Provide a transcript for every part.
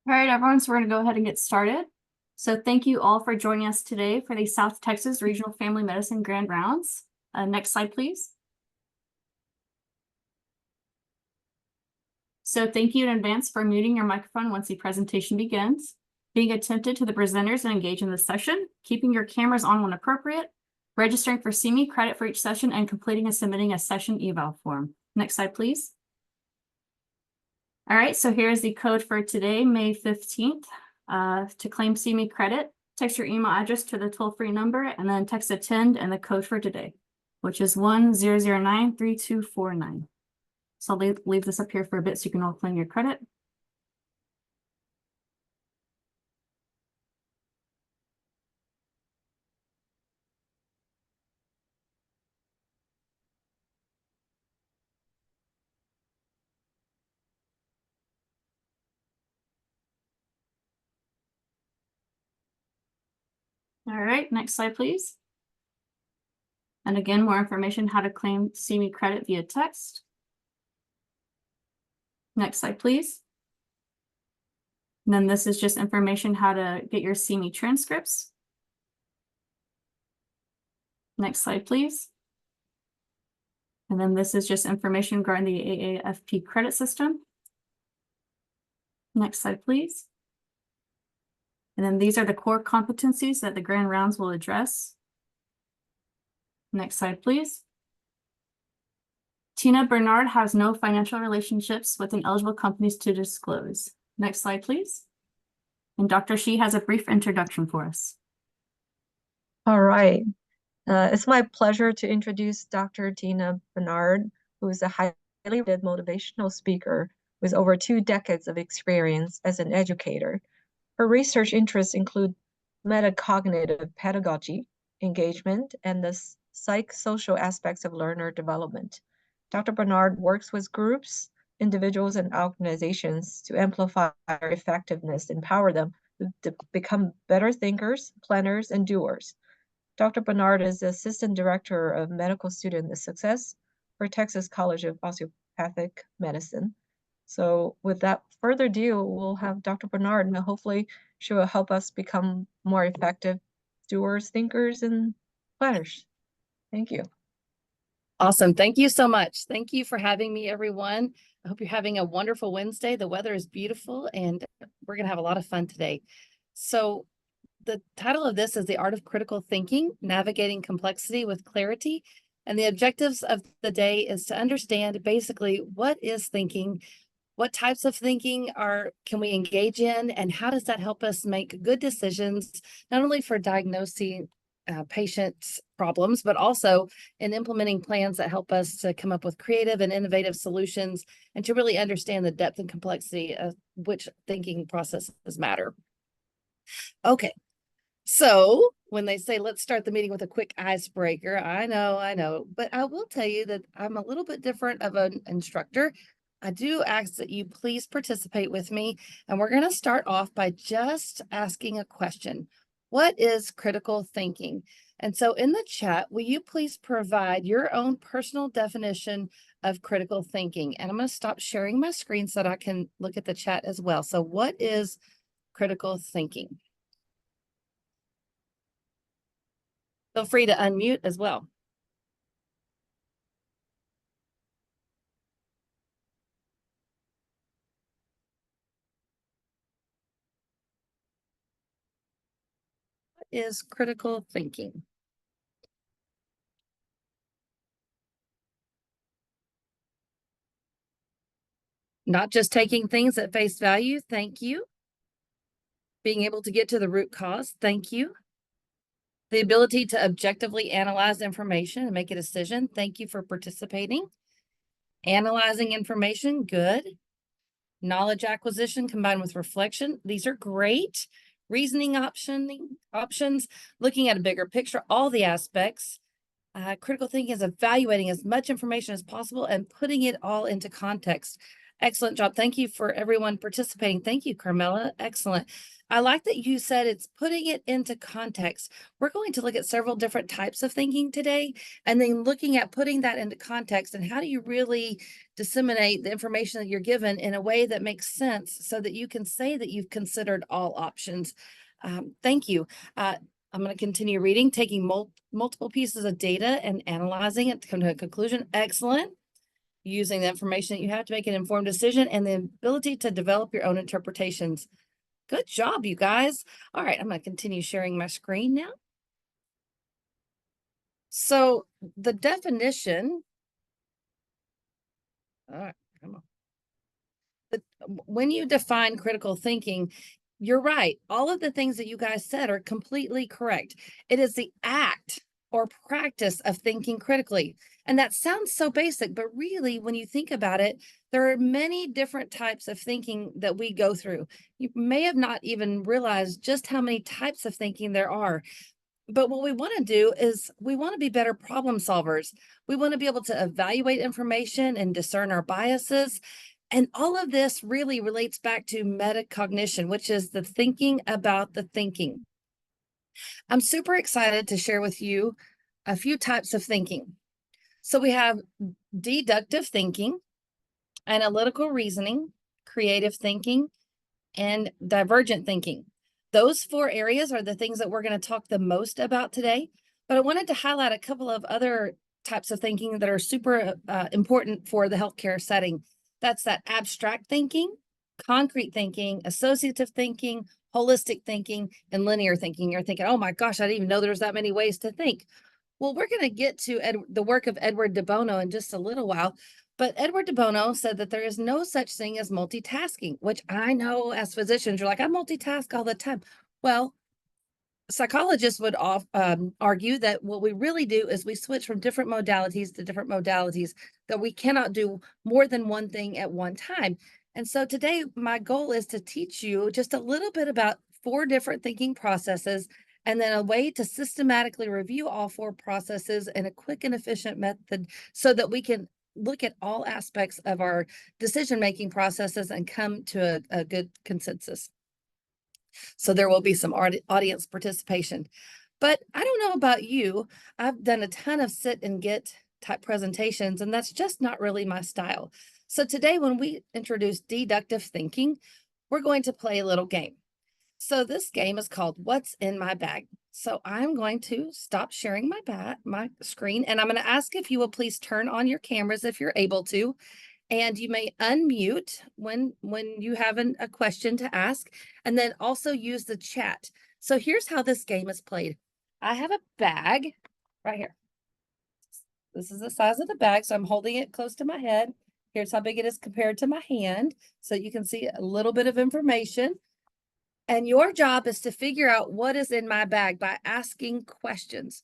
All right, everyone, so we're going to go ahead and get started. So thank you all for joining us today for the South Texas Regional Family Medicine Grand Rounds. Next slide, please. So thank you in advance for muting your microphone once the presentation begins, being attentive to the presenters and engage in the session, keeping your cameras on when appropriate, registering for CME credit for each session, and completing and submitting a session eval form. Next slide, please. All right, so here's the code for today, May 15th. To claim CME credit, text your email address to the toll-free number and then text attend and the code for today, which is 10093249. So I'll leave this up here for a bit so you can all claim your credit. All right, next slide, please. And again, more information how to claim CME credit via text. Next slide, please. And then this is just information how to get your CME transcripts. Next slide, please. And then this is just information regarding the AAFP credit system. Next slide, please. And then these are the core competencies that the grand rounds will address. Next slide, please. Tina Bernard has no financial relationships with ineligible companies to disclose. Next slide, please. And Dr. Shi has a brief introduction for us. All right. It's my pleasure to introduce Dr. Tina Bernard, who is a highly rated motivational speaker with over 2 decades of experience as an educator. Her research interests include metacognitive pedagogy, engagement, and the psychosocial aspects of learner development. Dr. Bernard works with groups, individuals, and organizations to amplify their effectiveness, empower them to become better thinkers, planners, and doers. Dr. Bernard is the Assistant Director of Medical Student Success for Texas College of Osteopathic Medicine. So without further ado, we'll have Dr. Bernard, and hopefully she will help us become more effective doers, thinkers, and planners. Thank you. Awesome. Thank you so much. Thank you for having me, everyone. I hope you're having a wonderful Wednesday. The weather is beautiful, and we're going to have a lot of fun today. So the title of this is The Art of Critical Thinking, Navigating Complexity with Clarity. And the objectives of the day is to understand basically what is thinking, what types of thinking can we engage in, and how does that help us make good decisions, not only for diagnosing patients' problems, but also in implementing plans that help us to come up with creative and innovative solutions and to really understand the depth and complexity of which thinking processes matter. Okay, so when they say, let's start the meeting with a quick icebreaker, I know, but I will tell you that I'm a little bit different of an instructor. I do ask that you please participate with me, and we're going to start off by just asking a question. What is critical thinking? And so in the chat, will you please provide your own personal definition of critical thinking? And I'm going to stop sharing my screen so that I can look at the chat as well. So what is critical thinking? Feel free to unmute as well. What is critical thinking? Not just taking things at face value. Thank you. Being able to get to the root cause. Thank you. The ability to objectively analyze information and make a decision. Thank you for participating. Analyzing information. Good. Knowledge acquisition combined with reflection. These are great. Reasoning options, looking at a bigger picture, all the aspects. Critical thinking is evaluating as much information as possible and putting it all into context. Excellent job. Thank you for everyone participating. Thank you, Carmela. Excellent. I like that you said it's putting it into context. We're going to look at several different types of thinking today, and then looking at putting that into context and how do you really disseminate the information that you're given in a way that makes sense so that you can say that you've considered all options. Thank you. I'm going to continue reading, taking multiple pieces of data and analyzing it to come to a conclusion. Excellent. Using the information that you have to make an informed decision and the ability to develop your own interpretations. Good job, you guys. All right, I'm going to continue sharing my screen now. So the definition, all right, come on. When you define critical thinking, you're right. All of the things that you guys said are completely correct. It is the act or practice of thinking critically. And that sounds so basic, but really, when you think about it, there are many different types of thinking that we go through. You may have not even realized just how many types of thinking there are. But what we want to do is we want to be better problem solvers. We want to be able to evaluate information and discern our biases. And all of this really relates back to metacognition, which is the thinking about the thinking. I'm super excited to share with you a few types of thinking. So we have deductive thinking, analytical reasoning, creative thinking, and divergent thinking. Those 4 areas are the things that we're going to talk the most about today. But I wanted to highlight a couple of other types of thinking that are super important for the healthcare setting. That's that abstract thinking, concrete thinking, associative thinking, holistic thinking, and linear thinking. You're thinking, oh my gosh, I didn't even know there's that many ways to think. Well, we're going to get to the work of Edward de Bono in just a little while. But Edward de Bono said that there is no such thing as multitasking, which I know as physicians, you're like, I multitask all the time. Well, psychologists would argue that what we really do is we switch from different modalities to different modalities, that we cannot do more than one thing at one time. And so today, my goal is to teach you just a little bit about 4 different thinking processes, and then a way to systematically review all 4 processes in a quick and efficient method so that we can look at all aspects of our decision-making processes and come to a good consensus. So there will be some audience participation. But I don't know about you. I've done a ton of sit and get type presentations, and that's just not really my style. So today, when we introduce deductive thinking, we're going to play a little game. So this game is called What's in My Bag? So I'm going to stop sharing my screen, and I'm going to ask if you will please turn on your cameras if you're able to. And you may unmute when you have a question to ask, and then also use the chat. So here's how this game is played. I have a bag right here. This is the size of the bag, so I'm holding it close to my head. Here's how big it is compared to my hand, so you can see a little bit of information. And your job is to figure out what is in my bag by asking questions.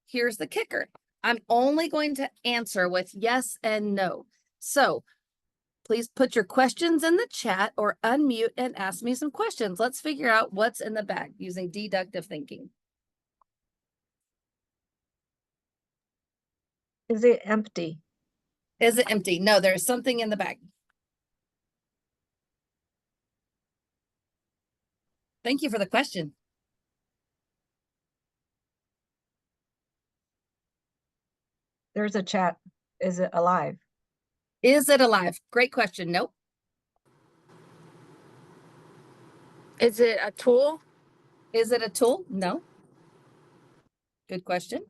Here's the kicker. I'm only going to answer with yes and no. So please put your questions in the chat or unmute and ask me some questions. Let's figure out what's in the bag using deductive thinking. Is it empty? Is it empty? No, there's something in the bag. Thank you for the question. There's a chat. Is it alive? Is it alive? Great question. Nope. Is it a tool? Is it a tool? No. Good question.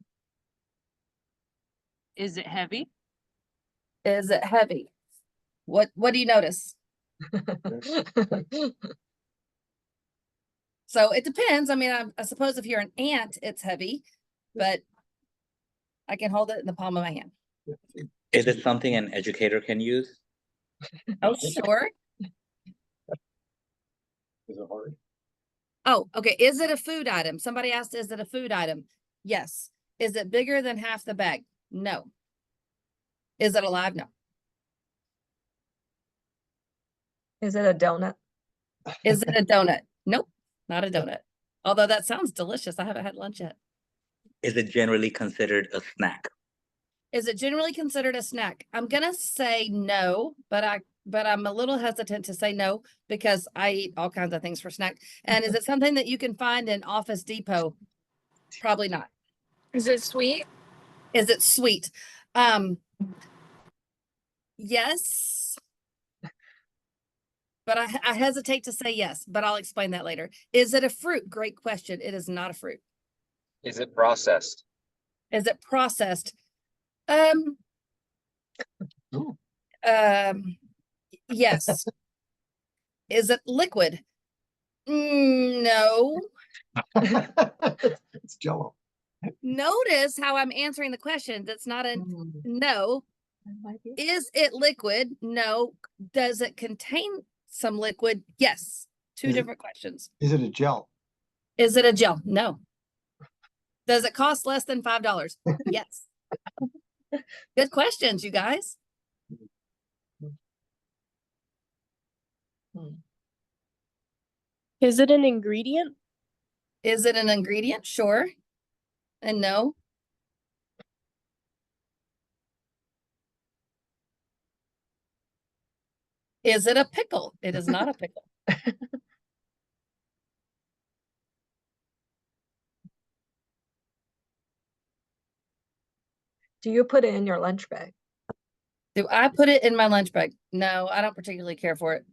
Is it heavy? Is it heavy? What do you notice? So it depends. I mean, I suppose if you're an ant, it's heavy, but I can hold it in the palm of my hand. Is it something an educator can use? Oh, sure. Is it hard? Oh, okay. Is it a food item? Somebody asked, is it a food item? Yes. Is it bigger than half the bag? No. Is it alive? No. Is it a donut? Is it a donut? Nope, not a donut. Although that sounds delicious. I haven't had lunch yet. Is it generally considered a snack? Is it generally considered a snack? I'm going to say no, but but I'm a little hesitant to say no because I eat all kinds of things for snack. And is it something that you can find in Office Depot? Probably not. Is it sweet? Is it sweet? Yes. But I hesitate to say yes, but I'll explain that later. Is it a fruit? Great question. It is not a fruit. Is it processed? Is it processed? Ooh. Yes. Is it liquid? No. It's Jello. Notice how I'm answering the question. That's not a Mm, no. that might be- Is it liquid? No. Does it contain some liquid? Yes. Two Is it- different questions. Is it a gel? Is it a gel? No. Does it cost less than $5? Yes. Good questions, you guys. mm. Is it an ingredient? Is it an ingredient? Sure. And no. Is it a pickle? It is not a pickle. Do you put it in your lunch bag? Do I put it in my lunch bag? No, I don't particularly care for it.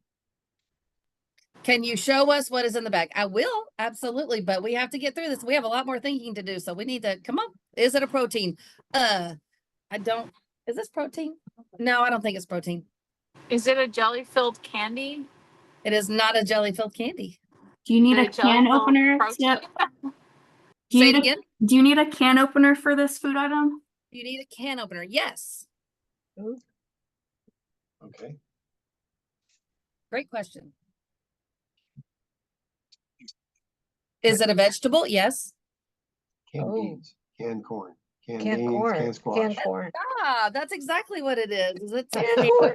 Can you show us what is in the bag? I will, absolutely, but we have to get through this. We have a lot more thinking to do, so we need to come on. Is it a protein? I don't. Is this protein? No, I don't think it's protein. Is it a jelly-filled candy? It is not a jelly-filled candy. Do you need Is a it can jelly-filled opener? protein? Yep. Do Say you it need again. do you need a can opener for this food item? You need a can opener. Yes. Okay. Great question. Is it a vegetable? Yes. Canned Oh. beans, canned corn, canned Canned beans, corn, canned squash. canned corn. Ah, that's exactly what it is. It's a Canned canned corn.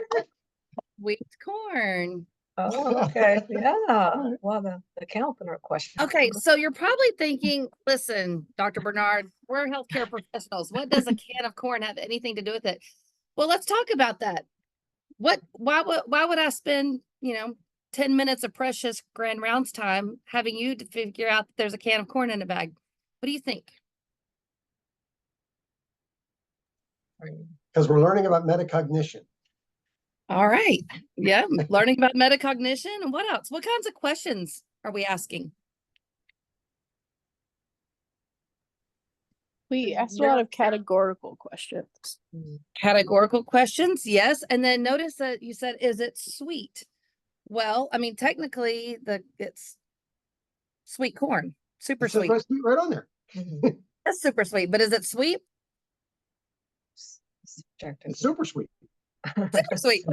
sweet corn. Oh, okay, yeah. Well, the can opener question. Okay, so you're probably thinking, listen, Dr. Bernard, we're healthcare professionals. What does a can of corn have anything to do with it? Well, let's talk about that. Why would I spend, 10 minutes of precious grand rounds time having you to figure out that there's a can of corn in a bag? What do you think? Because we're learning about metacognition. All right. Yeah, learning about metacognition and what else? What kinds of questions are we asking? We asked a lot of categorical questions. Categorical questions, yes. And then notice that you said, is it sweet? Well, I mean, technically it's sweet corn, super It says sweet. right on there. Mhm. That's super sweet, but is it sweet? Subjective. It's super sweet. Super sweet.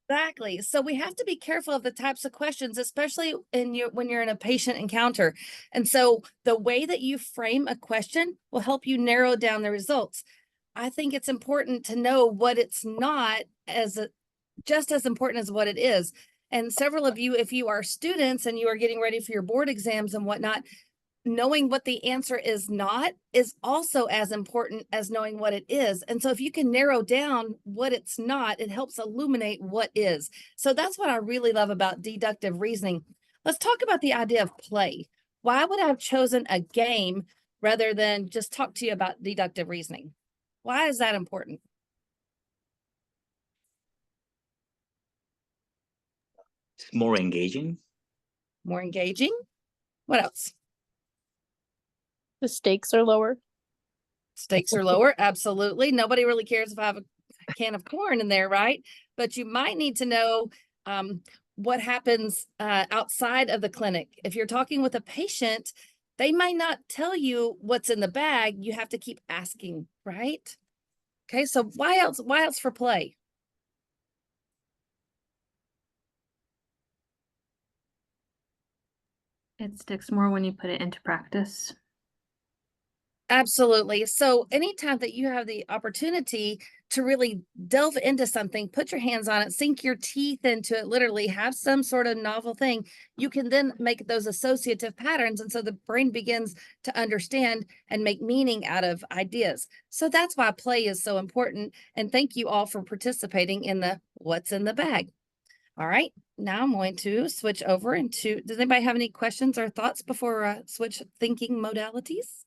Exactly. So we have to be careful of the types of questions, especially when you're in a patient encounter. And so the way that you frame a question will help you narrow down the results. I think it's important to know what it's not just as important as what it is. And several of you, if you are students and you are getting ready for your board exams and whatnot, knowing what the answer is not is also as important as knowing what it is. And so if you can narrow down what it's not, it helps illuminate what is. So that's what I really love about deductive reasoning. Let's talk about the idea of play. Why would I have chosen a game rather than just talk to you about deductive reasoning? Why is that important? It's more engaging. More engaging? What else? The stakes are lower. Stakes are lower. Absolutely. Nobody really cares if I have a can of corn in there, right? But you might need to know what happens outside of the clinic. If you're talking with a patient, they might not tell you what's in the bag. You have to keep asking, right? Okay, so why else? Why else for play? It sticks more when you put it into practice. Absolutely. So anytime that you have the opportunity to really delve into something, put your hands on it, sink your teeth into it, literally have some sort of novel thing, you can then make those associative patterns. And so the brain begins to understand and make meaning out of ideas. So that's why play is so important. And thank you all for participating in the what's in the bag. All right, now I'm going to switch over into, does anybody have any questions or thoughts before switch thinking modalities?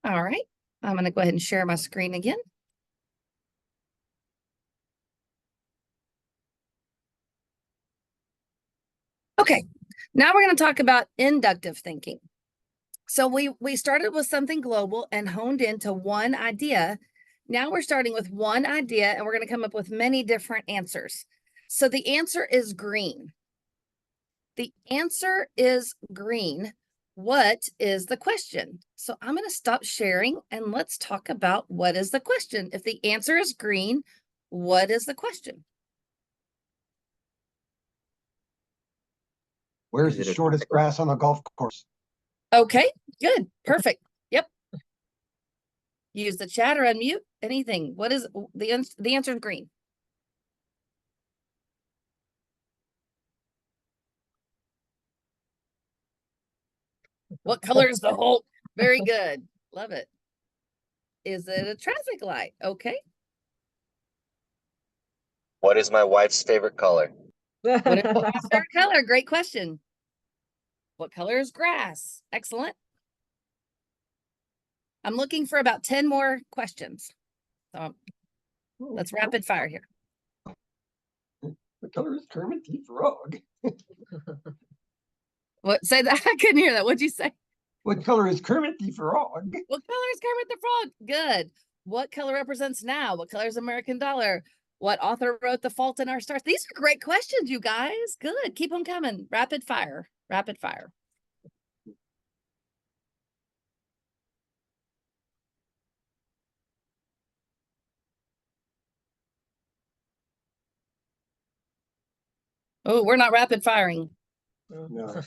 All right, I'm going to go ahead and share my screen again. Okay, now we're going to talk about inductive thinking. So we started with something global and honed into one idea. Now we're starting with one idea and we're going to come up with many different answers. So the answer is green. The answer is green. What is the question? So I'm going to stop sharing and let's talk about what is the question. If the answer is green, what is the question? Where's Is the it a shortest triangle? grass on the golf course? Okay, good, perfect. Yep. Use the chat or unmute, anything. What is the answer is green. What color is the whole? Very good. Love it. Is it a traffic light? Okay. What is my wife's favorite color? What is your wife's favorite color? Great question. What color is grass? Excellent. I'm looking for about 10 more questions. So let's rapid fire here. What color is Kermit the Frog? What? Say that. I couldn't hear that. What'd you say? What color is Kermit the Frog? What color is Kermit the Frog? Good. What color represents now? What color is American dollar? What author wrote The Fault in Our Stars? These are great questions, you guys. Good. Keep them coming. Rapid fire. Rapid fire. Oh, we're not rapid firing. No.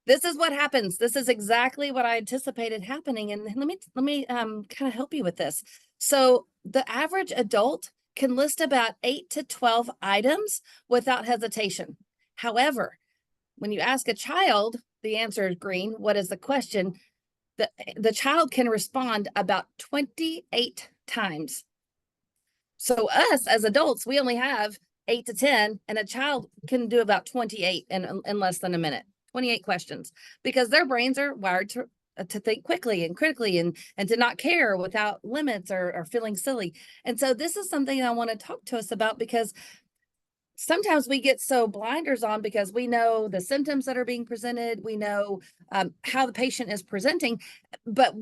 This is what happens. This is exactly what I anticipated happening. And let me kind of help you with this. So the average adult can list about 8 to 12 items without hesitation. However, when you ask a child, the answer is green. What is the question? The child can respond about 28 times. So us as adults, we only have 8 to 10, and a child can do about 28 in less than a minute. 28 questions, because their brains are wired to think quickly and critically and to not care without limits or feeling silly. And so this is something I want to talk to us about, because sometimes we get so blinders on because we know the symptoms that are being presented, we know how the patient is presenting, but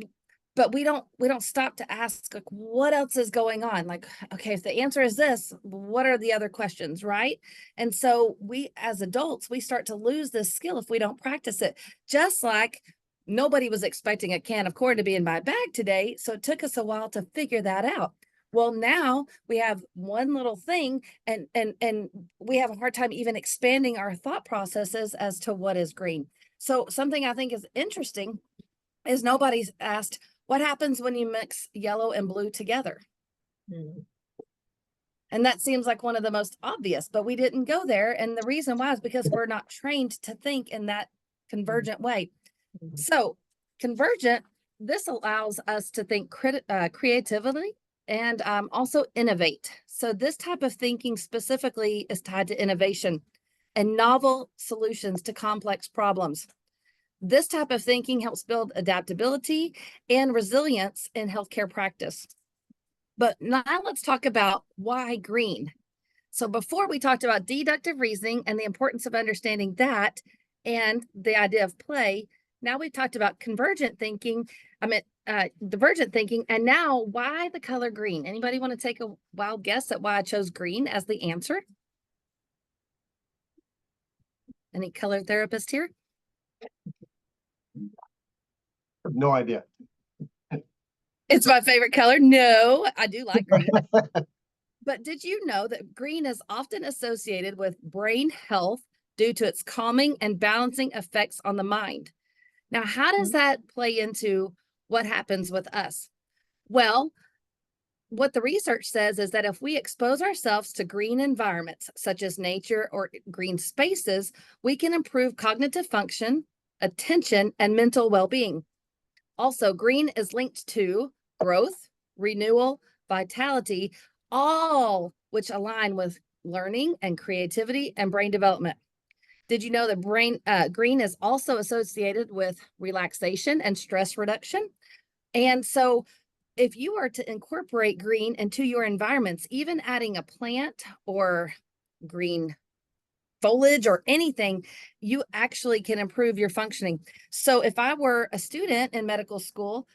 we don't stop to ask, like, what else is going on? Like, okay, if the answer is this, what are the other questions, right? And so we as adults, we start to lose this skill if we don't practice it. Just like nobody was expecting a can of corn to be in my bag today, so it took us a while to figure that out. Well, now we have one little thing, and we have a hard time even expanding our thought processes as to what is green. So something I think is interesting is nobody's asked, what happens when you mix yellow and blue together? And that seems like one of the most obvious, but we didn't go there. And the reason why is because we're not trained to think in that convergent way. So convergent, this allows us to think creatively and also innovate. So this type of thinking specifically is tied to innovation and novel solutions to complex problems. This type of thinking helps build adaptability and resilience in healthcare practice. But now let's talk about why green. So before we talked about deductive reasoning and the importance of understanding that and the idea of play. Now we've talked about convergent thinking, divergent thinking, and now why the color green? Anybody want to take a wild guess at why I chose green as the answer? Any color therapist here? No idea. It's my favorite color. No, I do like green. But did you know that green is often associated with brain health, due to its calming and balancing effects on the mind. Now, how does that play into what happens with us? Well, what the research says is that if we expose ourselves to green environments, such as nature or green spaces, we can improve cognitive function, attention, and mental well-being. Also, green is linked to growth, renewal, vitality, all which align with learning and creativity and brain development. Did you know that green is also associated with relaxation and stress reduction? And so if you are to incorporate green into your environments, even adding a plant or green foliage or anything, you actually can improve your functioning. So if I were a student in medical school,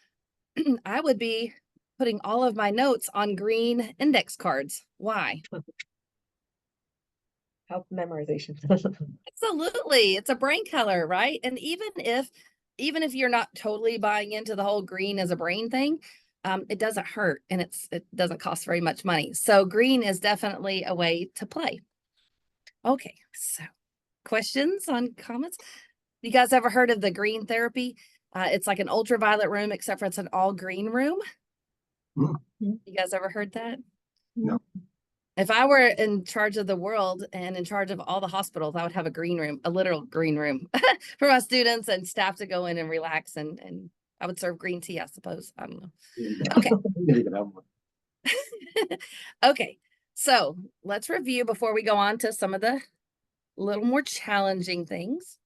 I would be putting all of my notes on green index cards. Why? Help memorization. Absolutely. It's a brain color, right? And even if you're not totally buying into the whole green as a brain thing, it doesn't hurt and it doesn't cost very much money. So green is definitely a way to play. Okay, so questions on comments? You guys ever heard of the green therapy? It's like an ultraviolet room, except for it's an all green room. You guys ever heard that? No. If I were in charge of the world and in charge of all the hospitals, I would have a green room, a literal green room for my students and staff to go in and relax, and I would serve green tea, I suppose. I don't know. Okay. You can have one. Okay, so let's review before we go on to some of the little more challenging things.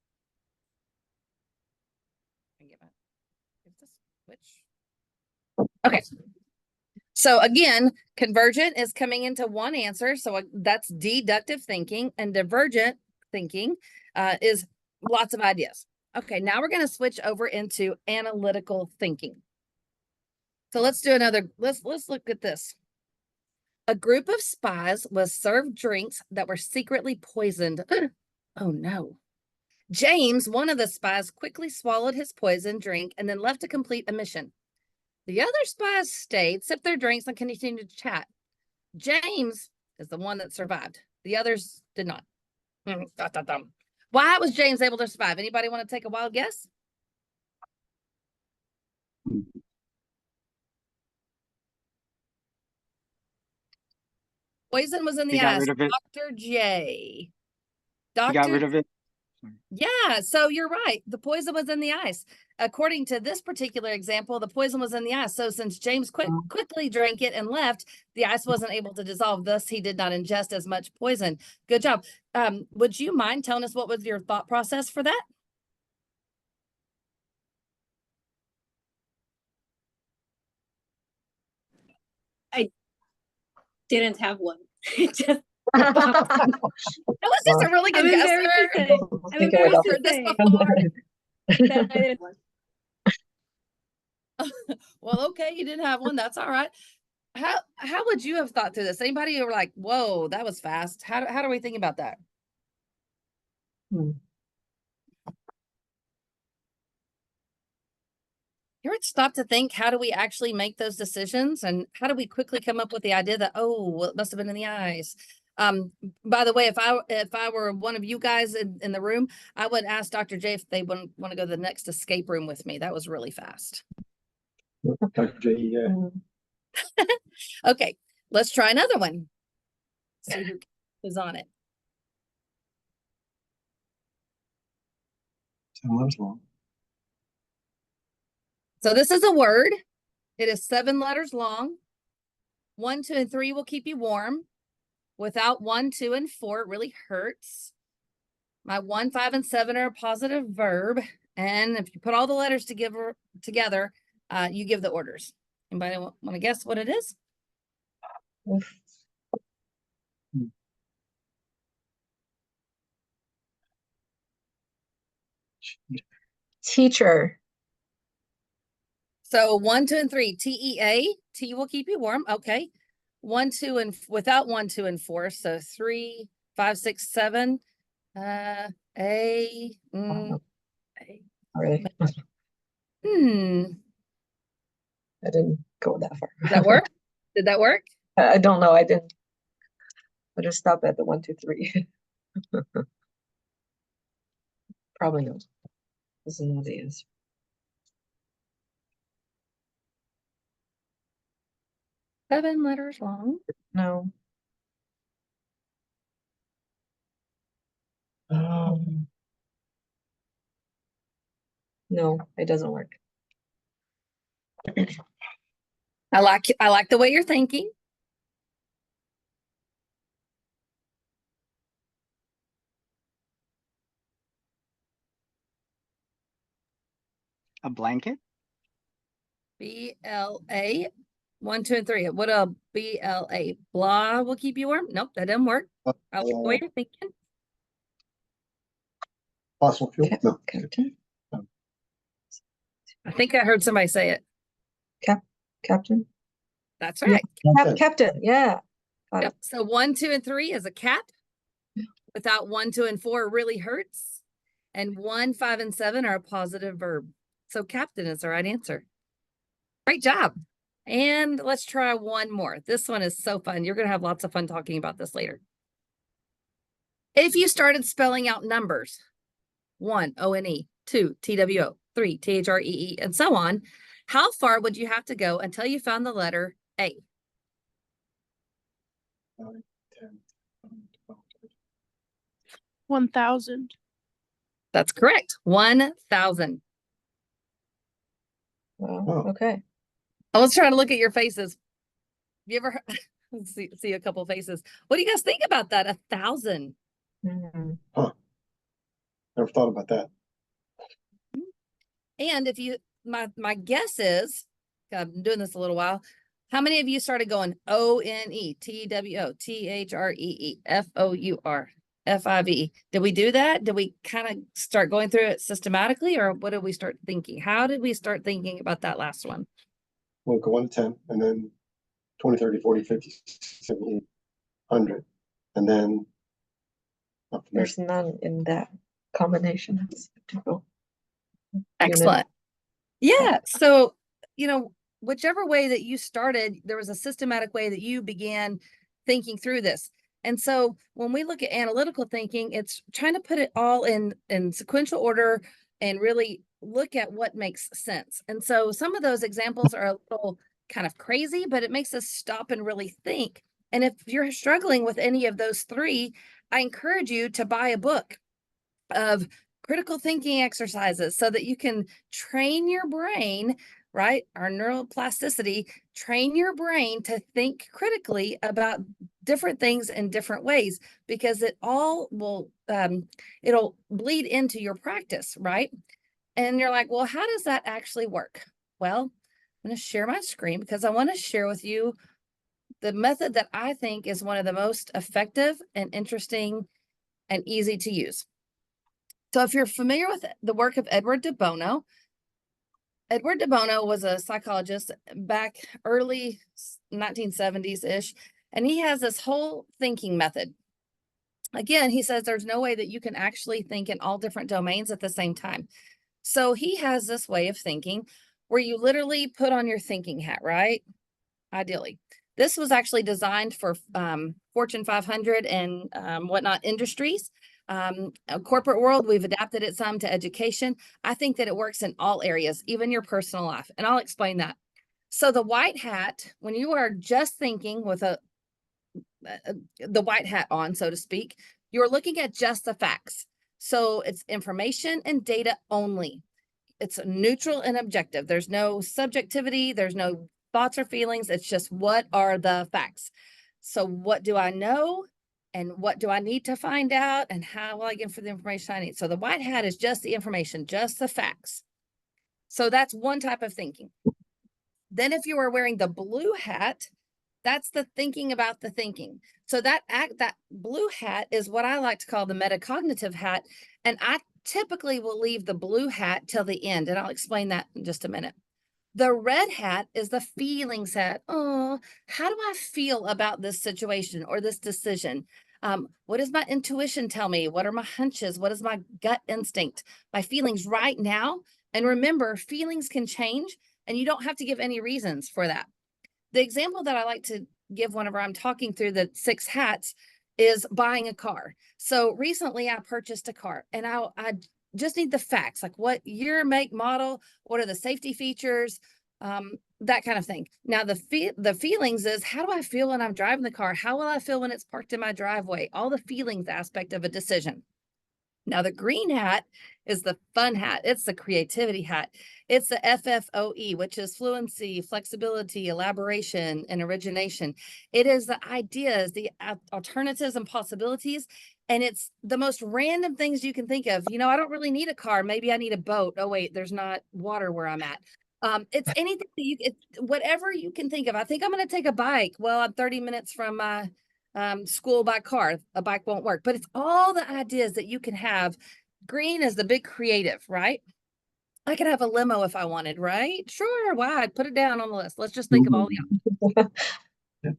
Okay. So again, convergent is coming into one answer. So that's deductive thinking, and divergent thinking is lots of ideas. Okay, now we're going to switch over into analytical thinking. So let's do another, let's look at this. A group of spies was served drinks that were secretly poisoned. Oh no. James, one of the spies, quickly swallowed his poison drink and then left to complete a mission. The other spies stayed, sipped their drinks, and continued to chat. James is the one that survived. The others did not. Why was James able to survive? Anybody want to take a wild guess? Poison was in the He got ice. rid of it. Dr. J. He got rid of it. Yeah, so you're right. The poison was in the ice. According to this particular example, the poison was in the ice. So since James quickly drank it and left, the ice wasn't able to dissolve. Thus, he did not ingest as much poison. Good job. Would you mind telling us what was your thought process for that? Didn't have one. That was just a really good guess. I'm embarrassed to Heard this say before. that I didn't one. Well, okay, you didn't have one. That's all right. How would you have thought through this? Anybody who were like, whoa, that was fast. How do we think about that? You ever stop to think, how do we actually make those decisions? And how do we quickly come up with the idea that, oh, well, it must have been in the ice? By the way, if I were one of you guys in the room, I would ask Dr. J if they want to go to the next escape room with me. That was really fast. Dr. J, Okay, let's try another one. See who is on it. 10 letters long. So this is a word. It is 7 letters long. 1, 2, and 3 will keep you warm. Without 1, 2, and 4, it really hurts. My 1, 5, and 7 are a positive verb. And if you put all the letters together, you give the orders. Anybody want to guess what it is? Teacher. So 1, 2, and 3, TEA, T will keep you warm. Okay. 1, 2, and without 1, 2, and 4. So 3, 5, 6, 7. A. Really? I didn't go that far. Did that work? Did that work? I don't know. I didn't. I just stopped at the 1, 2, 3. Probably no. This is not the answer. Seven letters long. No. No, it doesn't work. I like the way you're thinking. A blanket? BLA. 1, 2, and 3. What a BLA? Blah will keep you warm? Nope, that didn't work. I like the way you're thinking. Fossil fuel? No. Captain? I think I heard somebody say it. Captain? That's Yeah. right. Captain, yeah. Got Yep. So 1, 2, and 3 is a cap. Without 1, 2, and 4 really hurts. And 1, 5, and 7 are a positive verb. So captain is the right answer. Great job. And let's try one more. This one is so fun. You're going to have lots of fun talking about this later. If you started spelling out numbers, 1, O-N-E, 2, T-W-O, 3, T-H-R-E-E, and so on, how far would you have to go until you found the letter A? 9, 10, 12, 1,000. That's correct. 1,000. Wow. Oh. Okay. I was trying to look at your faces. You ever see a couple faces? What do you guys think about that? 1,000. Mhm. Never thought about that. And if you, my guess is, I've been doing this a little while. How many of you started going O-N-E, T-W-O, T-H-R-E-E, F-O-U-R, F-I-V-E? Did we do that? Did we kind of start going through it systematically, or what did we start thinking? How did we start thinking about that last one? We'll go 1 to 10, and then 20, 30, 40, 50, 70, 100. And then up from there. There's none in that combination. Excellent. Yeah. So, whichever way that you started, there was a systematic way that you began thinking through this. And so when we look at analytical thinking, it's trying to put it all in sequential order and really look at what makes sense. And so some of those examples are a little kind of crazy, but it makes us stop and really think. And if you're struggling with any of those three, I encourage you to buy a book of critical thinking exercises so that you can train your brain, right? Our neuroplasticity, train your brain to think critically about different things in different ways, because it all will, it'll bleed into your practice, right? And you're like, well, how does that actually work? Well, I'm going to share my screen because I want to share with you the method that I think is one of the most effective and interesting and easy to use. So if you're familiar with the work of Edward de Bono was a psychologist back early 1970s-ish, and he has this whole thinking method. Again, he says there's no way that you can actually think in all different domains at the same time. So he has this way of thinking where you literally put on your thinking hat, right? Ideally. This was actually designed for Fortune 500 and whatnot industries. A corporate world, we've adapted it some to education. I think that it works in all areas, even your personal life. And I'll explain that. So the white hat, when you are just thinking with the white hat on, so to speak, you're looking at just the facts. So it's information and data only. It's neutral and objective. There's no subjectivity. There's no thoughts or feelings. It's just, what are the facts? So what do I know? And what do I need to find out? And how will I get for the information I need? So the white hat is just the information, just the facts. So that's one type of thinking. Then if you are wearing the blue hat, that's the thinking about the thinking. So that blue hat is what I like to call the metacognitive hat. And I typically will leave the blue hat till the end. And I'll explain that in just a minute. The red hat is the feelings hat. Oh, how do I feel about this situation or this decision? What does my intuition tell me? What are my hunches? What is my gut instinct? My feelings right now. And remember, feelings can change and you don't have to give any reasons for that. The example that I like to give whenever I'm talking through the 6 hats is buying a car. So recently I purchased a car and I just need the facts, like what year, make, model, what are the safety features, that kind of thing. Now the feelings is, how do I feel when I'm driving the car? How will I feel when it's parked in my driveway? All the feelings aspect of a decision. Now the green hat is the fun hat. It's the creativity hat. It's the FFOE, which is fluency, flexibility, elaboration, and origination. It is the ideas, the alternatives and possibilities. And it's the most random things you can think of. You know, I don't really need a car. Maybe I need a boat. Oh, wait, there's not water where I'm at. It's anything that whatever you can think of. I think I'm going to take a bike. Well, I'm 30 minutes from my school by car. A bike won't work, but it's all the ideas that you can have. Green is the big creative, right? I could have a limo if I wanted, right? Sure, why? Put it down on the list. Let's just think of all the options,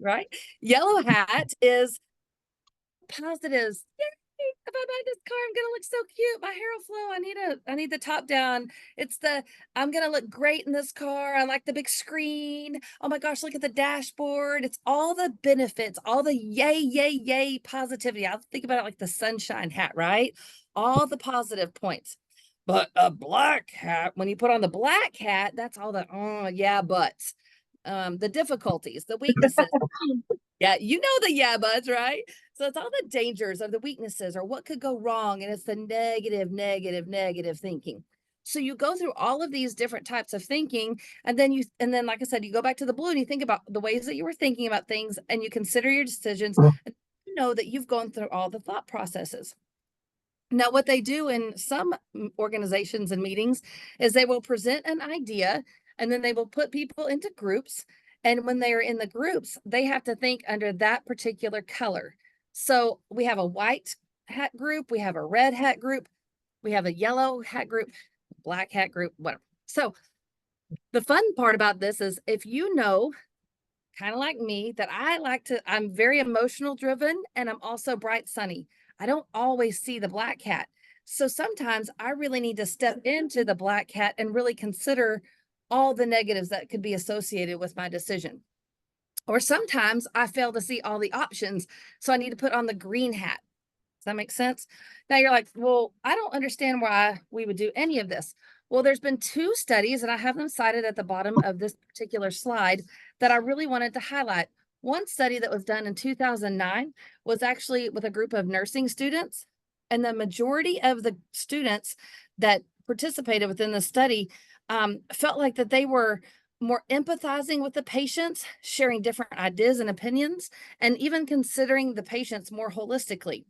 right? Yellow hat is positives. Yay! If I buy this car, I'm gonna look so cute. My hair will flow. I need the top down. It's the, I'm gonna look great in this car. I like the big screen. Oh my gosh, look at the dashboard. It's all the benefits, all the yay, yay, yay positivity. I think about it like the sunshine hat, right? All the positive points. But a black hat, when you put on the black hat, that's all the, oh yeah, but the difficulties, the weaknesses. Yeah, you know the yeah buts, right? So it's all the dangers or the weaknesses or what could go wrong. And it's the negative, negative, negative thinking. So you go through all of these different types of thinking, and then like I said, you go back to the blue and you think about the ways that you were thinking about things, and you consider your decisions, and you know that you've gone through all the thought processes. Now, what they do in some organizations and meetings is they will present an idea, and then they will put people into groups. And when they are in the groups, they have to think under that particular color. So we have a white hat group, we have a red hat group, we have a yellow hat group, black hat group, whatever. So the fun part about this is, if you know, kind of like me, that I'm very emotional driven, and I'm also bright sunny. I don't always see the black hat. So sometimes I really need to step into the black hat and really consider all the negatives that could be associated with my decision. Or sometimes I fail to see all the options, so I need to put on the green hat. Does that make sense? Now you're like, well, I don't understand why we would do any of this. Well, there's been 2 studies, and I have them cited at the bottom of this particular slide, that I really wanted to highlight. One study that was done in 2009 was actually with a group of nursing students, and the majority of the students that participated within the study felt like that they were more empathizing with the patients, sharing different ideas and opinions, and even considering the patients more holistically.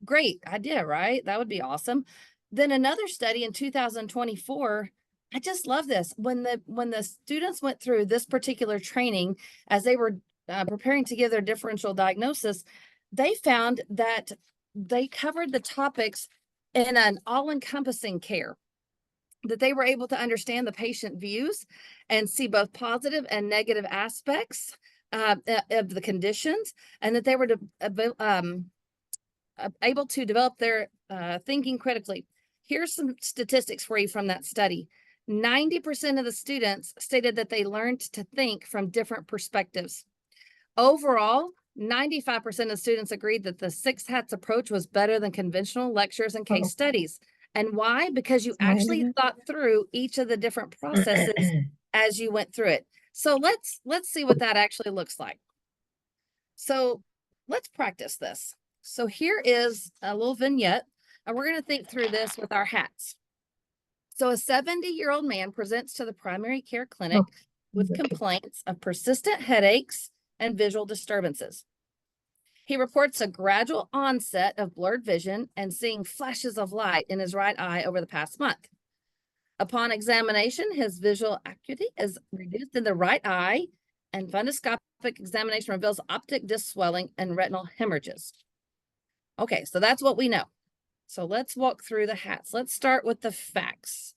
Great idea, right? That would be awesome. Then another study in 2024, I just love this. When the students went through this particular training, as they were preparing to give their differential diagnosis, they found that they covered the topics in an all-encompassing care, that they were able to understand the patient views and see both positive and negative aspects of the conditions, and that they were able to develop their thinking critically. Here's some statistics for you from that study. 90% of the students stated that they learned to think from different perspectives. Overall, 95% of students agreed that the 6 hats approach was better than conventional lectures and case studies. And why? Because you actually thought through each of the different processes as you went through it. So let's see what that actually looks like. So let's practice this. So here is a little vignette, and we're going to think through this with our hats. So a 70-year-old man presents to the primary care clinic with complaints of persistent headaches and visual disturbances. He reports a gradual onset of blurred vision and seeing flashes of light in his right eye over the past month. Upon examination, his visual acuity is reduced in the right eye, and fundoscopic examination reveals optic disc swelling and retinal hemorrhages. Okay, so that's what we know. So let's walk through the hats. Let's start with the facts.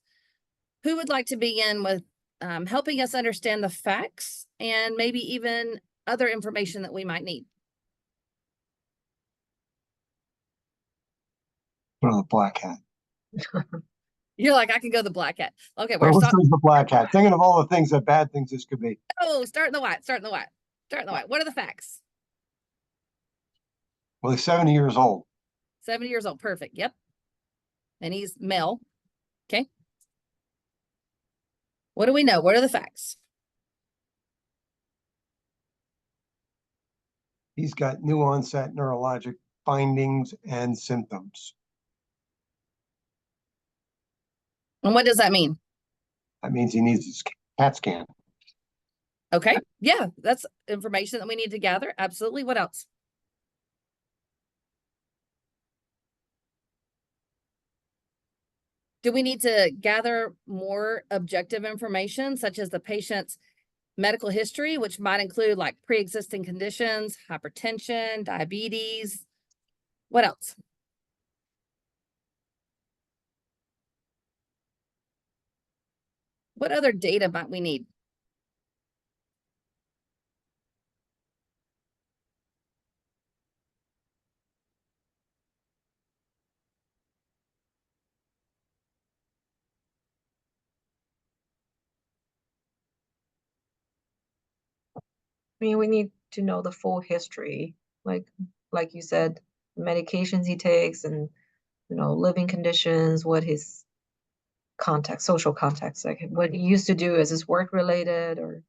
Who would like to begin with helping us understand the facts and maybe even other information that we might need? Put on the black hat. You're like, I can go the black hat. Okay, Well, let's use the black hat. Thinking of all the things that bad things this could be. Oh, start in the white. Start in the white. Start in the white. What are the facts? Well, he's 70 years old. 70 years old. Perfect. Yep. and he's male. Okay. What do we know? What are the facts? He's got new onset neurologic findings and symptoms. And what does that mean? That means he needs his CAT scan. Okay. Yeah, that's information that we need to gather. Absolutely. What else? Do we need to gather more objective information, such as the patient's medical history, which might include like pre-existing conditions, hypertension, diabetes? What else? What other data might we need? I mean, we need to know the full history, like you said, medications he takes and, living conditions, what his context, social context, like what he used to do, is his work related or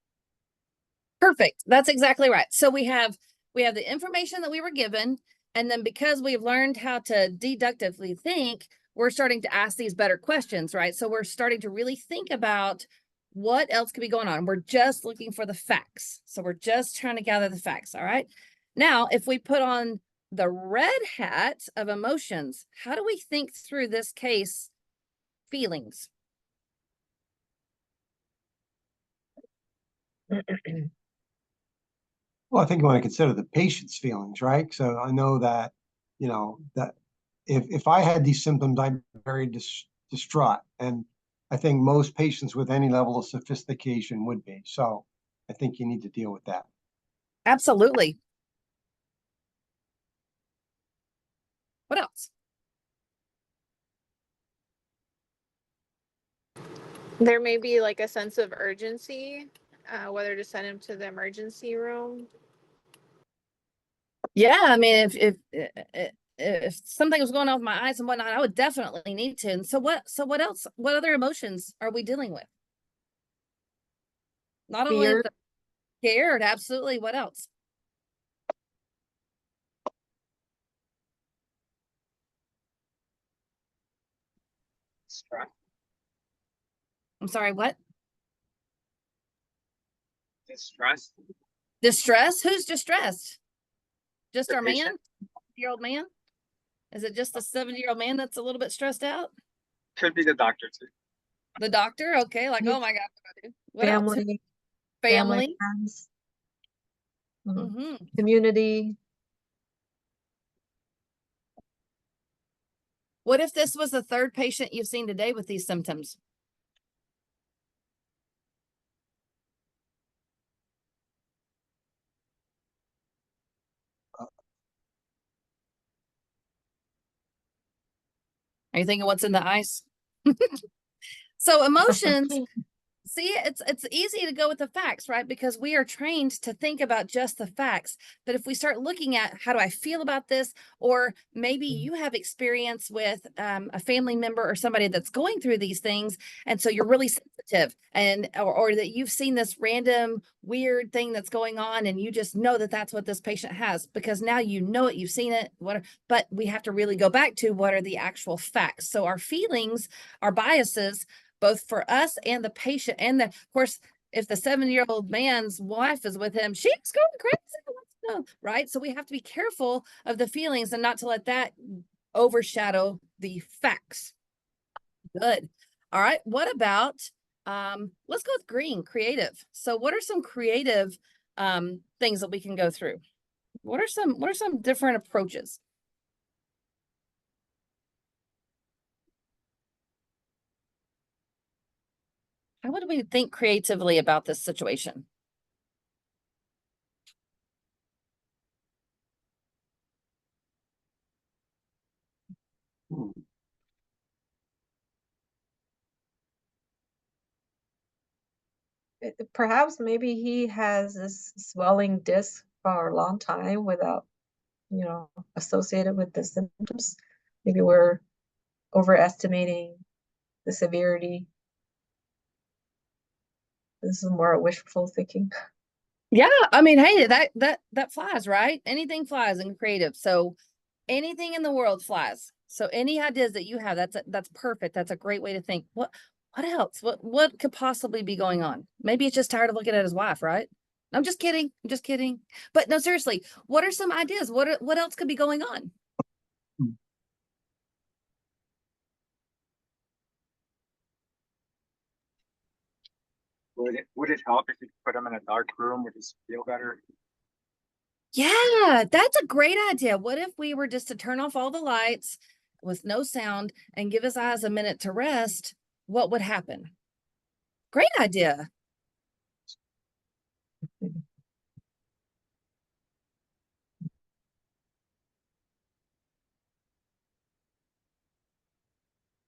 Perfect. That's exactly right. So we have the information that we were given, and then because we've learned how to deductively think, we're starting to ask these better questions, right? So we're starting to really think about what else could be going on. We're just looking for the facts. So we're just trying to gather the facts, all right? Now, if we put on the red hat of emotions, how do we think through this case feelings? Well, I think you want to consider the patient's feelings, right? So I know that, that if I had these symptoms, I'd be very distraught. And I think most patients with any level of sophistication would be. So I think you need to deal with that. Absolutely. What else? There may be like a sense of urgency, whether to send him to the emergency room. Yeah, I mean, if something was going on with my eyes and whatnot, I would definitely need to. And so what else? What other emotions are we dealing with? Not only fear. the scared, absolutely. What else? Stress. I'm sorry, what? Distress. Distress? Who's distressed? Just The our man? patient. 70-year-old man? Is it just the 70-year-old man that's a little bit stressed out? Could be the doctor too. The doctor? Okay, like, oh my God. What else? Family, Family? friends, Mm-hmm. community. What if this was the third patient you've seen today with these symptoms? Are you thinking what's in the ice? So emotions, see, it's easy to go with the facts, right? Because we are trained to think about just the facts. But if we start looking at how do I feel about this, or maybe you have experience with a family member or somebody that's going through these things, and so you're really sensitive, and or that you've seen this random weird thing that's going on, and you just know that that's what this patient has because now you know it, you've seen it. But we have to really go back to what are the actual facts. So our feelings, our biases, both for us and the patient, and of course, if the 70-year-old man's wife is with him, she's going crazy, right? So we have to be careful of the feelings and not to let that overshadow the facts. Good. All right. What about let's go with green, creative. So what are some creative things that we can go through? What are some different approaches? How would we think creatively about this situation? Perhaps maybe he has this swelling disc for a long time without, associated with the symptoms. Maybe we're overestimating the severity. This is more wishful thinking. Yeah, I mean, hey, that flies, right? Anything flies in creative. So anything in the world flies. So any ideas that you have, that's perfect. That's a great way to think. What else? What could possibly be going on? Maybe it's just tired of looking at his wife, right? I'm just kidding. I'm just kidding. But no, seriously, what are some ideas? What else could be going on? Would it help if you put him in a dark room? Would he feel better? Yeah, that's a great idea. What if we were just to turn off all the lights with no sound and give his eyes a minute to rest? What would happen? Great idea.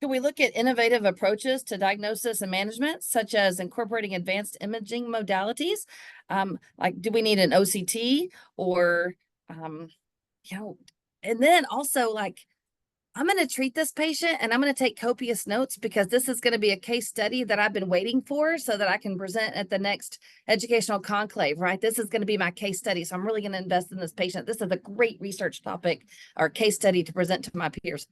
Can we look at innovative approaches to diagnosis and management, such as incorporating advanced imaging modalities? Like, do we need an OCT or, you know, and then also like, I'm going to treat this patient and I'm going to take copious notes because this is going to be a case study that I've been waiting for so that I can present at the next educational conclave, right? This is going to be my case study. So I'm really going to invest in this patient. This is a great research topic or case study to present to my peers.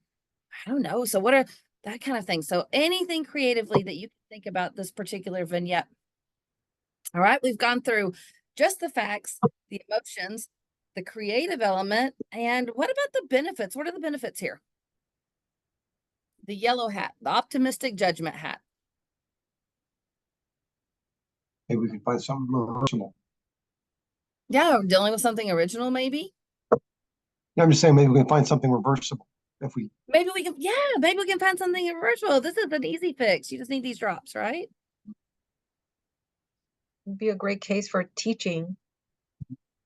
I don't know. So what are that kind of thing? So anything creatively that you can think about this particular vignette. All right. We've gone through just the facts, the emotions, the creative element. And what about the benefits? What are the benefits here? The yellow hat, the optimistic judgment hat. Maybe we can find something reversible. Yeah, we're dealing with something original, maybe. Yeah, I'm just saying maybe we can find something reversible if we. Maybe we can find something reversible. This is an easy fix. You just need these drops, right? It'd be a great case for teaching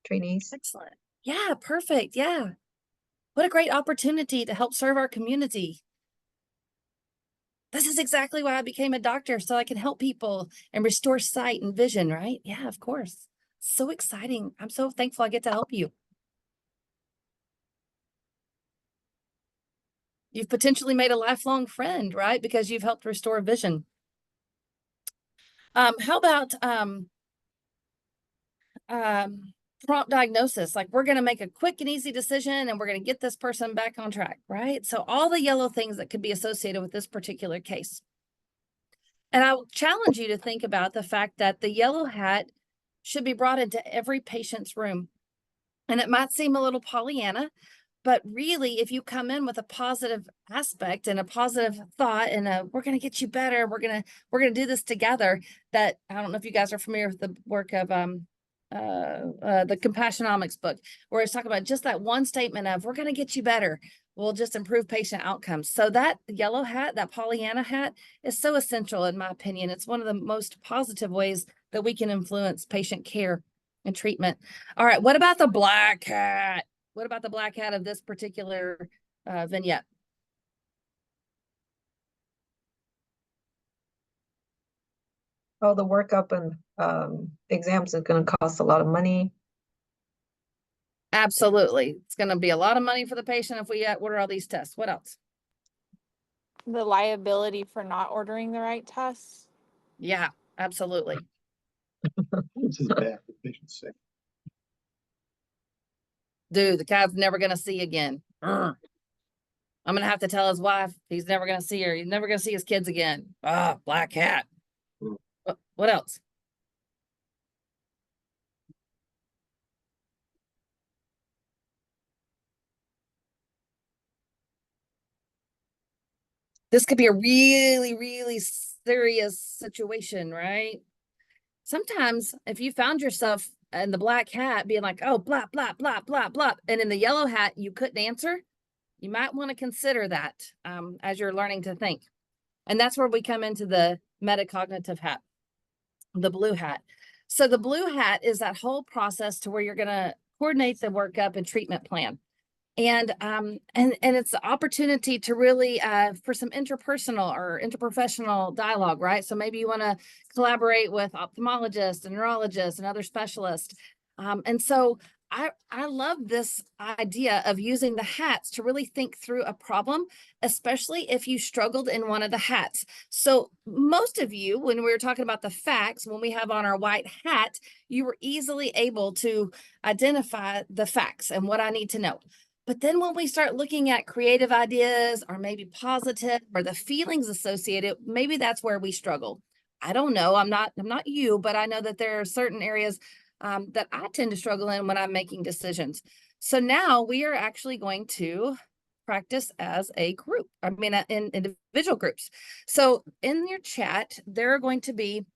trainees. Excellent. Yeah, perfect. Yeah. What a great opportunity to help serve our community. This is exactly why I became a doctor, so I can help people and restore sight and vision, right? Yeah, of course. So exciting. I'm so thankful I get to help you. You've potentially made a lifelong friend, right? Because you've helped restore vision. How about prompt diagnosis? Like, we're going to make a quick and easy decision and we're going to get this person back on track, right? So all the yellow things that could be associated with this particular case. And I will challenge you to think about the fact that the yellow hat should be brought into every patient's room. And it might seem a little Pollyanna, but really, if you come in with a positive aspect and a positive thought and we're going to get you better, we're going to do this together. That, I don't know if you guys are familiar with the work of the Compassionomics book, where it's talking about just that one statement of we're going to get you better. We'll just improve patient outcomes. So that yellow hat, that Pollyanna hat, is so essential in my opinion. It's one of the most positive ways that we can influence patient care and treatment. All right, what about the black hat? What about the black hat of this particular vignette? Well, the workup and exams is going to cost a lot of money. Absolutely. It's going to be a lot of money for the patient if we order all these tests. What else? The liability for not ordering the right tests. Yeah, absolutely. This is bad for patient's sake. Dude, the guy's never going to see again. I'm going to have to tell his wife he's never going to see her. He's never going to see his kids again. Ah, black hat. What else? This could be a really, really serious situation, right? Sometimes if you found yourself in the black hat being like, oh, blah, blah, blah, blah, blah, and in the yellow hat, you couldn't answer, you might want to consider that as you're learning to think. And that's where we come into the metacognitive hat, the blue hat. So the blue hat is that whole process to where you're going to coordinate the workup and treatment plan. And it's the opportunity to really for some interpersonal or interprofessional dialogue, right? So maybe you want to collaborate with ophthalmologists and neurologists and other specialists. And so I love this idea of using the hats to really think through a problem, especially if you struggled in one of the hats. So most of you, when we were talking about the facts, when we have on our white hat, you were easily able to identify the facts and what I need to know. But then when we start looking at creative ideas or maybe positive or the feelings associated, maybe that's where we struggle. I don't know. I'm not you, but I know that there are certain areas that I tend to struggle in when I'm making decisions. So now we are actually going to practice as a group. I mean, in individual groups. So in your chat, there are going to be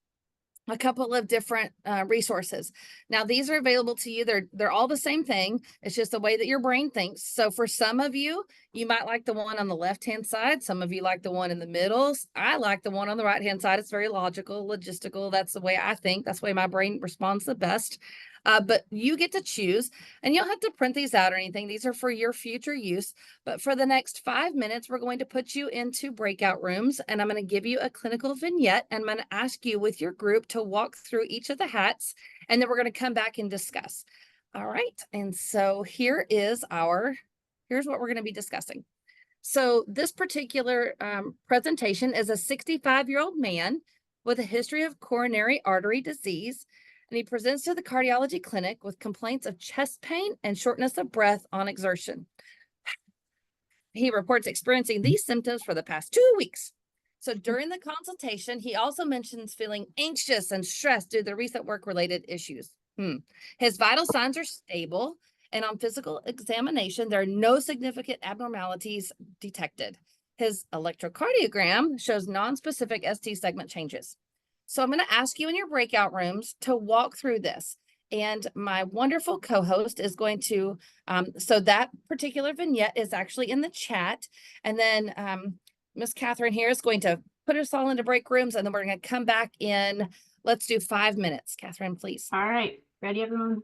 a couple of different resources. Now, these are available to you. They're all the same thing. It's just the way that your brain thinks. So for some of you, you might like the one on the left-hand side. Some of you like the one in the middle. I like the one on the right-hand side. It's very logical, logistical. That's the way I think. That's the way my brain responds the best. But you get to choose, and you don't have to print these out or anything. These are for your future use. But for the next 5 minutes, we're going to put you into breakout rooms, and I'm going to give you a clinical vignette. And I'm going to ask you with your group to walk through each of the hats, and then we're going to come back and discuss. All right. And so here's what we're going to be discussing. So this particular presentation is a 65-year-old man with a history of coronary artery disease. And he presents to the cardiology clinic with complaints of chest pain and shortness of breath on exertion. He reports experiencing these symptoms for the past 2 weeks. So during the consultation, he also mentions feeling anxious and stressed due to the recent work-related issues. His vital signs are stable, and on physical examination, there are no significant abnormalities detected. His electrocardiogram shows non-specific ST segment changes. So I'm going to ask you in your breakout rooms to walk through this. And my wonderful co-host is going to, so that particular vignette is actually in the chat. And then Miss Catherine here is going to put us all into break rooms, and then we're going to come back in. Let's do 5 minutes. Catherine, please. All right. Ready, everyone?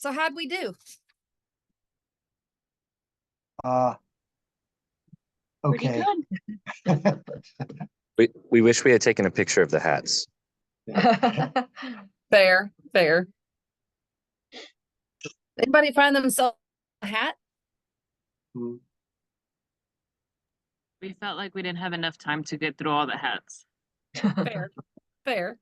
So how'd we do? Pretty Okay. good. We wish we had taken a picture of the hats. Fair, fair. Anybody find themselves a hat? Mm. We felt like we didn't have enough time to get through all the hats. Fair, fair.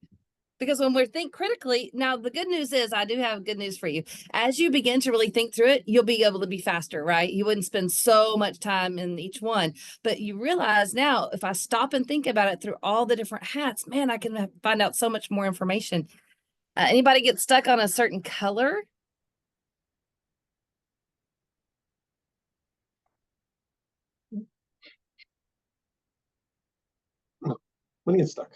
Because when we think critically, now the good news is I do have good news for you. As you begin to really think through it, you'll be able to be faster, right? You wouldn't spend so much time in each one, but you realize now if I stop and think about it through all the different hats, man, I can find out so much more information. Anybody get stuck on a certain color? When you get stuck.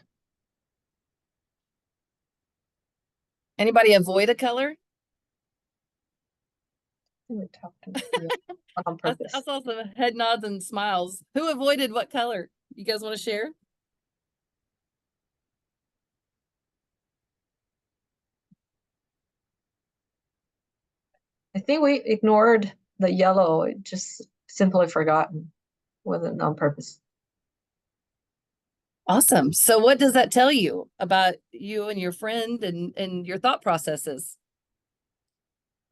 Anybody avoid a color? on I purpose. saw some head nods and smiles. Who avoided what color? You guys want to share? I think we ignored the yellow. It just simply forgotten. Wasn't on purpose. Awesome. So what does that tell you about you and your friend and your thought processes?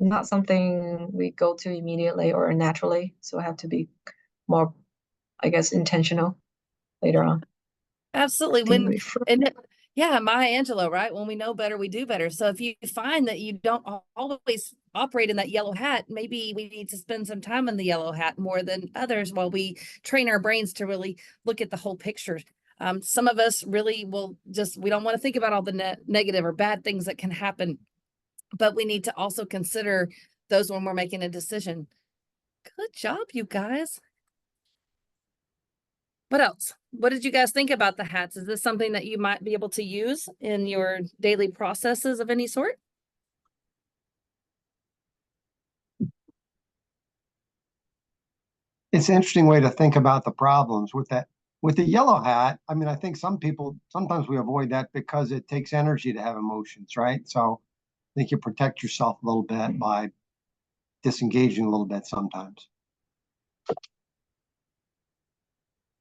Not something we go to immediately or naturally. So I have to be more, I guess, intentional later on. Absolutely. Think Yeah, Maya Angelou, right? When we know better, we do better. So if you find that you don't always operate in that yellow hat, maybe we need to spend some time in the yellow hat more than others while we train our brains to really look at the whole picture. Some of us really will we don't want to think about all the negative or bad things that can happen, but we need to also consider those when we're making a decision. Good job, you guys. What else? What did you guys think about the hats? Is this something that you might be able to use in your daily processes of any sort? It's an interesting way to think about the problems with that. With the yellow hat, I mean, I think sometimes we avoid that because it takes energy to have emotions, right? So I think you protect yourself a little bit by disengaging a little bit sometimes.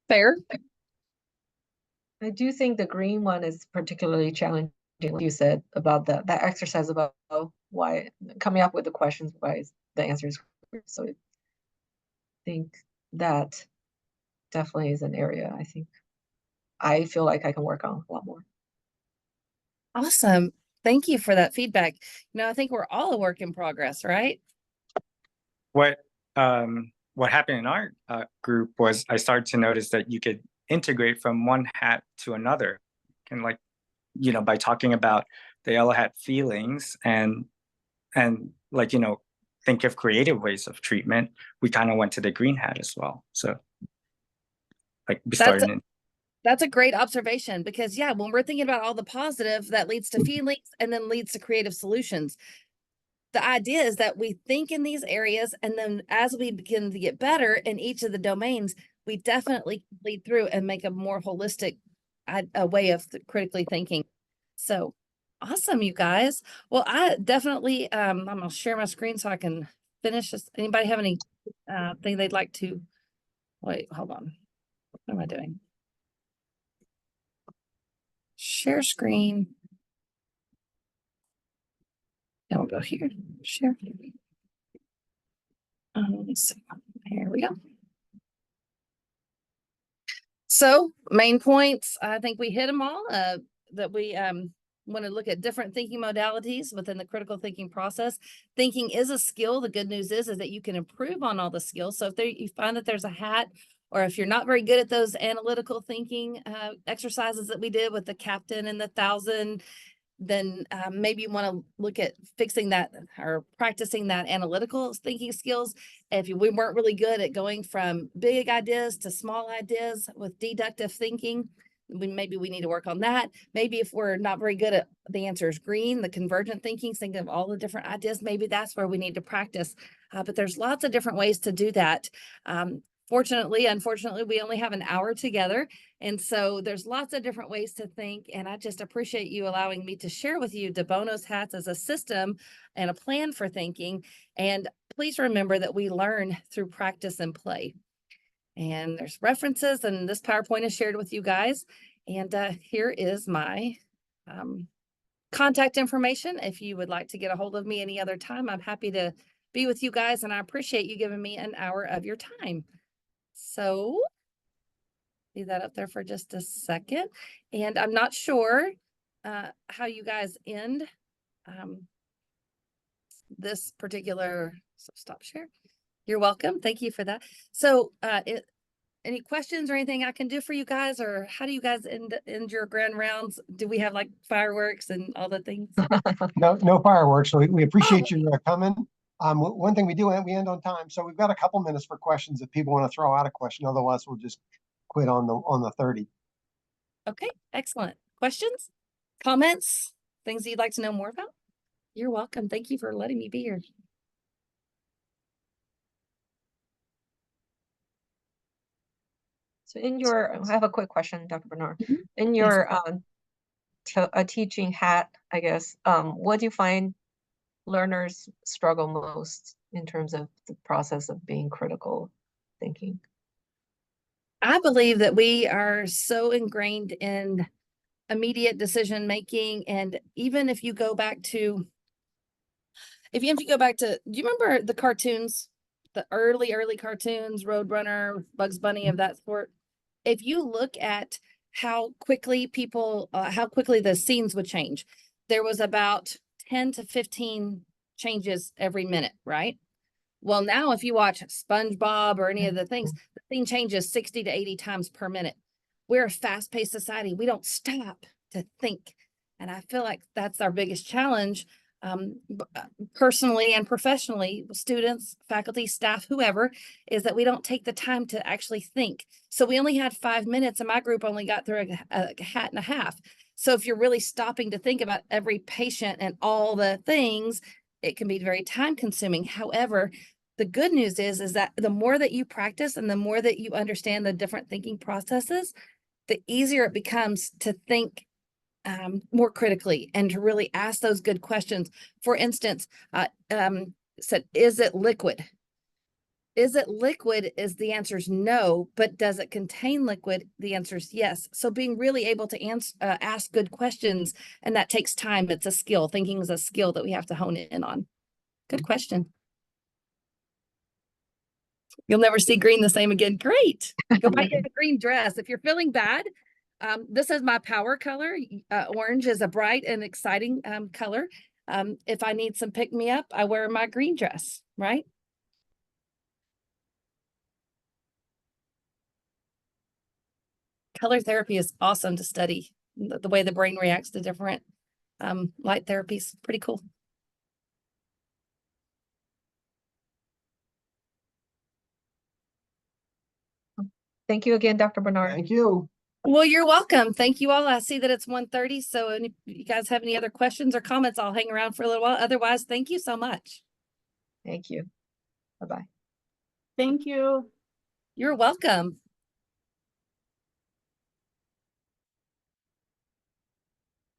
Fair. I do think the green one is particularly challenging, like you said, about that exercise about why coming up with the questions, why is the answer is correct. So I think that definitely is an area I feel like I can work on a lot more. Awesome. Thank you for that feedback. I think we're all a work in progress, right? What happened in our group was I started to notice that you could integrate from one hat to another, and by talking about the yellow hat feelings and think of creative ways of treatment. We kind of went to the green hat as well. So we started in. That's a great observation because when we're thinking about all the positive that leads to feelings and then leads to creative solutions. The idea is that we think in these areas, and then as we begin to get better in each of the domains, we definitely lead through and make a more holistic way of critically thinking. So awesome, you guys. Well, I definitely, I'm going to share my screen so I can finish this. Anybody have any thing they'd like to, wait, hold on. What am I doing? Share screen. And we'll go here, share. Let's see. Here we go. So main points, I think we hit them all, that we want to look at different thinking modalities within the critical thinking process. Thinking is a skill. The good news is that you can improve on all the skills. So if you find that there's a hat, or if you're not very good at those analytical thinking exercises that we did with the captain and the 1,000, then maybe you want to look at fixing that or practicing that analytical thinking skills. If we weren't really good at going from big ideas to small ideas with deductive thinking, maybe we need to work on that. Maybe if we're not very good at the answer is green, the convergent thinking, thinking of all the different ideas, maybe that's where we need to practice. But there's lots of different ways to do that. unfortunately, we only have an hour together. And so there's lots of different ways to think. And I just appreciate you allowing me to share with you De Bono's hats as a system and a plan for thinking. And please remember that we learn through practice and play. And there's references, and this PowerPoint is shared with you guys. And here is my contact information. If you would like to get a hold of me any other time, I'm happy to be with you guys, and I appreciate you giving me an hour of your time. So leave that up there for just a second. And I'm not sure how you guys end this particular, so stop share. You're welcome. Thank you for that. So any questions or anything I can do for you guys, or how do you guys end your grand rounds? Do we have like fireworks and all the things? No fireworks. So we appreciate you coming. One thing we do, we end on time. So we've got a couple minutes for questions if people want to throw out a question. Otherwise, we'll just quit on the 30. Okay, excellent. Questions, comments, things that you'd like to know more about? You're welcome. Thank you for letting me be here. So I have a quick question, Dr. Bernard. Mhm. In your teaching hat, I guess, what do you find learners struggle most in terms of the process of being critical thinking? I believe that we are so ingrained in immediate decision making. And even if you go back to, do you remember the cartoons, the early cartoons, Roadrunner, Bugs Bunny, of that sort? If you look at how quickly how quickly the scenes would change, there was about 10 to 15 changes every minute, right? Well, now if you watch SpongeBob or any of the things, the scene changes 60 to 80 times per minute. We're a fast-paced society. We don't stop to think. And I feel like that's our biggest challenge, personally and professionally, students, faculty, staff, whoever, is that we don't take the time to actually think. So we only had 5 minutes, and my group only got through a hat and a half. So if you're really stopping to think about every patient and all the things, it can be very time consuming. However, the good news is that the more that you practice and the more that you understand the different thinking processes, the easier it becomes to think more critically and to really ask those good questions. For instance, said, is it liquid? Is it liquid? Is the answer is no, but does it contain liquid? The answer is yes. So being really able to ask good questions, and that takes time. It's a skill. Thinking is a skill that we have to hone in on. Good question. You'll never see green the same again. Great. Go buy a green dress. If you're feeling bad, this is my power color. Orange is a bright and exciting color. If I need some pick me up, I wear my green dress, right? Color therapy is awesome to study. The way the brain reacts to different light therapies. Pretty cool. Thank you again, Dr. Bernard. Thank you. Well, you're welcome. Thank you all. I see that it's 1:30. So if you guys have any other questions or comments, I'll hang around for a little while. Otherwise, thank you so much. Thank you. Bye-bye. Thank you. You're welcome.